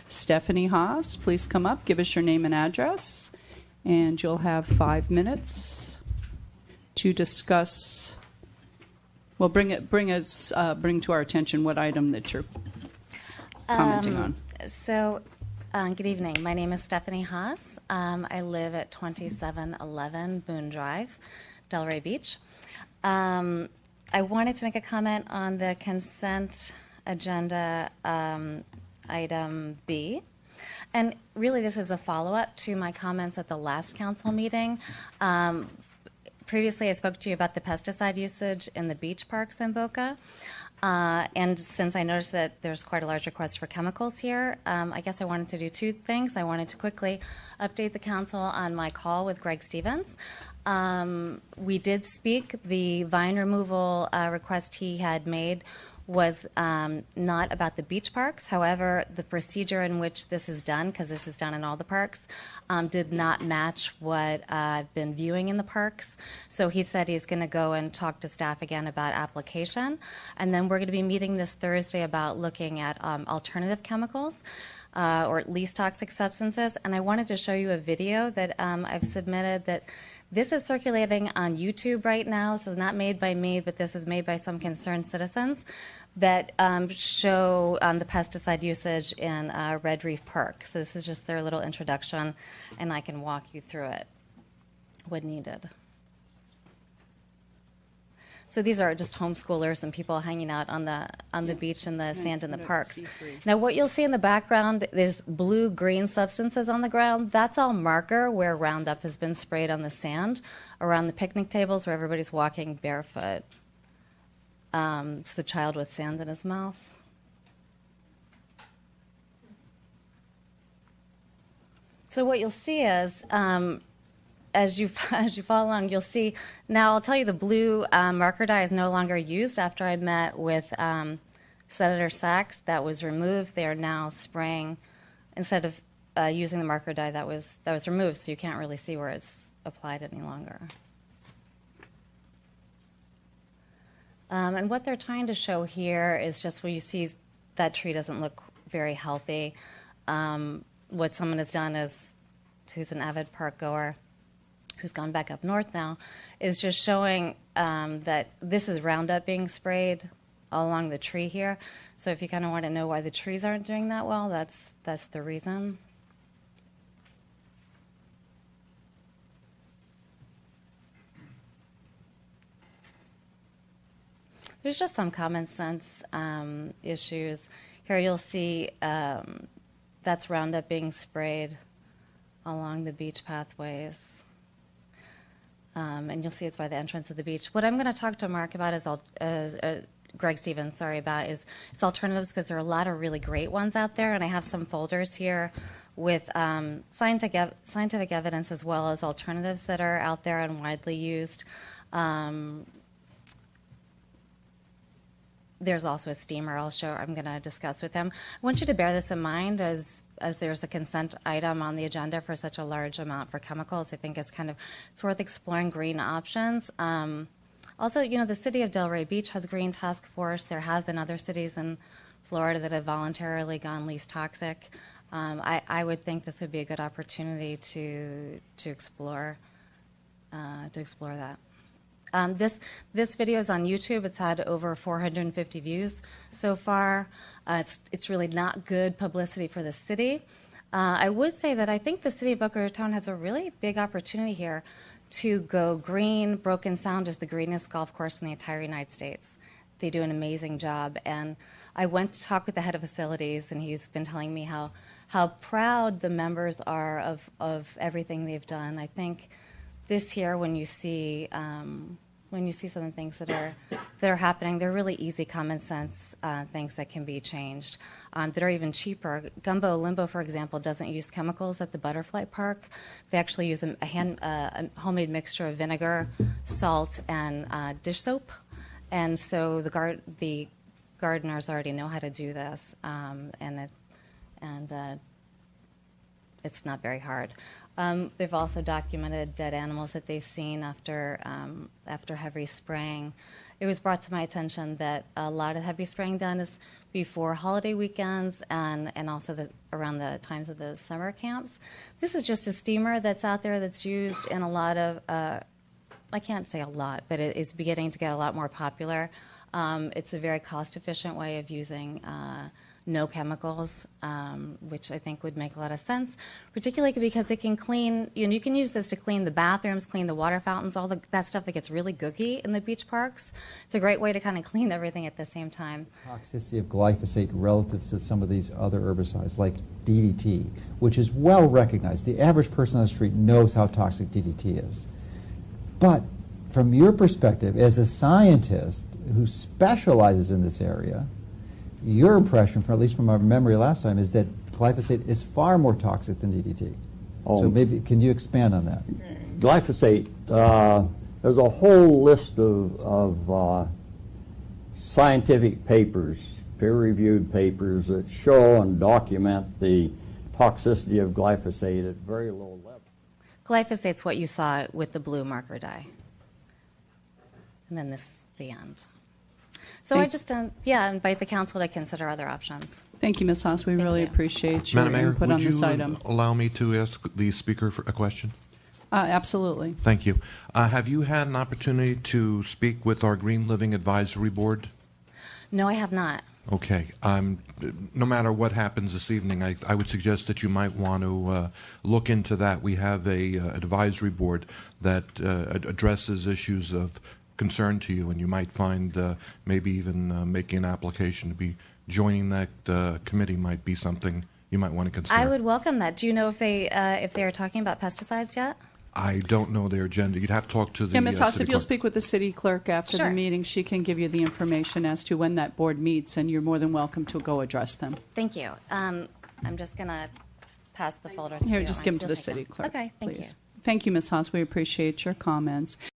Stephanie Haas. Please come up, give us your name and address, and you'll have 5 minutes to discuss. Well, bring to our attention what item that you're commenting on. Good evening. My name is Stephanie Haas. I live at 2711 Boone Drive, Delray Beach. I wanted to make a comment on the consent agenda item B. And really, this is a follow-up to my comments at the last council meeting. Previously, I spoke to you about the pesticide usage in the beach parks in Boca. And since I noticed that there's quite a large request for chemicals here, I guess I wanted to do two things. I wanted to quickly update the council on my call with Greg Stevens. We did speak. The vine removal request he had made was not about the beach parks. However, the procedure in which this is done, because this is done in all the parks, did not match what I've been viewing in the parks. So he said he's going to go and talk to staff again about application. And then we're going to be meeting this Thursday about looking at alternative chemicals or at least toxic substances. And I wanted to show you a video that I've submitted that this is circulating on YouTube right now. So it's not made by me, but this is made by some concerned citizens that show the pesticide usage in Red Reef Park. So this is just their little introduction, and I can walk you through it when needed. So these are just homeschoolers and people hanging out on the beach and the sand in the parks. Now what you'll see in the background is blue-green substances on the ground. That's all marker where Roundup has been sprayed on the sand around the picnic tables where everybody's walking barefoot. It's the child with sand in his mouth. So what you'll see is as you follow along, you'll see, now I'll tell you the blue marker dye is no longer used. After I met with Senator Sachs, that was removed. They are now spraying, instead of using the marker dye that was removed, so you can't really see where it's applied any longer. And what they're trying to show here is just where you see that tree doesn't look very healthy. What someone has done is, who's an avid park goer, who's gone back up north now, is just showing that this is Roundup being sprayed all along the tree here. So if you kind of want to know why the trees aren't doing that well, that's the reason. There's just some common sense issues. Here you'll see that's Roundup being sprayed along the beach pathways. And you'll see it's by the entrance of the beach. What I'm going to talk to Mark about is Greg Stevens, sorry, about is alternatives, because there are a lot of really great ones out there, and I have some folders here with scientific evidence as well as alternatives that are out there and widely used. There's also a steamer I'm going to discuss with him. I want you to bear this in mind as there's a consent item on the agenda for such a large amount for chemicals. I think it's worth exploring green options. Also, the city of Delray Beach has a green task force. There have been other cities in Florida that have voluntarily gone least toxic. I would think this would be a good opportunity to explore that. This video is on YouTube. It's had over 450 views so far. It's really not good publicity for the city. I would say that I think the city of Boca Raton has a really big opportunity here to go green. Broken Sound is the greenest golf course in the entire United States. They do an amazing job. And I went to talk with the head of facilities, and he's been telling me how proud the members are of everything they've done. I think this year, when you see some of the things that are happening, they're really easy, common sense things that can be changed, that are even cheaper. Gumbo Limbo, for example, doesn't use chemicals at the Butterfly Park. They actually use a homemade mixture of vinegar, salt, and dish soap. And so the gardeners already know how to do this, and it's not very hard. They've also documented dead animals that they've seen after heavy spraying. It was brought to my attention that a lot of heavy spraying done is before holiday weekends and also around the times of the summer camps. This is just a steamer that's out there that's used in a lot of, I can't say a lot, but it is beginning to get a lot more popular. It's a very cost-efficient way of using no chemicals, which I think would make a lot of sense, particularly because it can clean, you can use this to clean the bathrooms, clean the water fountains, all that stuff that gets really gooky in the beach parks. It's a great way to kind of clean everything at the same time. Toxicity of glyphosate relative to some of these other herbicides like DDT, which is well recognized. The average person on the street knows how toxic DDT is. But from your perspective, as a scientist who specializes in this area, your impression, at least from our memory last time, is that glyphosate is far more toxic than DDT. So maybe, can you expand on that? Glyphosate, there's a whole list of scientific papers, peer-reviewed papers that show and document the toxicity of glyphosate at very low levels. Glyphosate's what you saw with the blue marker dye. And then this is the end. So I just, invite the council to consider other options. Thank you, Ms. Haas. We really you. appreciate your Madam Mayor, input on this would item. you allow me to ask the speaker for a question? Absolutely. Thank you. Have you had an opportunity to speak with our Green Living Advisory Board? No, I have not. Okay. No matter what happens this evening, I would suggest that you might want to look into that. We have a advisory board that addresses issues of concern to you, and you might find maybe even making an application to be joining that committee might be something you might want to consider. I would welcome that. Do you know if they are talking about pesticides yet? I don't know their agenda. You'd have to talk to the Ms. Haas, city if you'll clerk. speak with the city clerk after the Sure. meeting, she can give you the information as to when that board meets, and you're more than welcome to go address them. Thank you. I'm just going to pass the folders. if Here, you just don't give them mind. to the You'll take city them. clerk, Okay, thank please. you. Thank you, Ms. Haas. We appreciate your comments.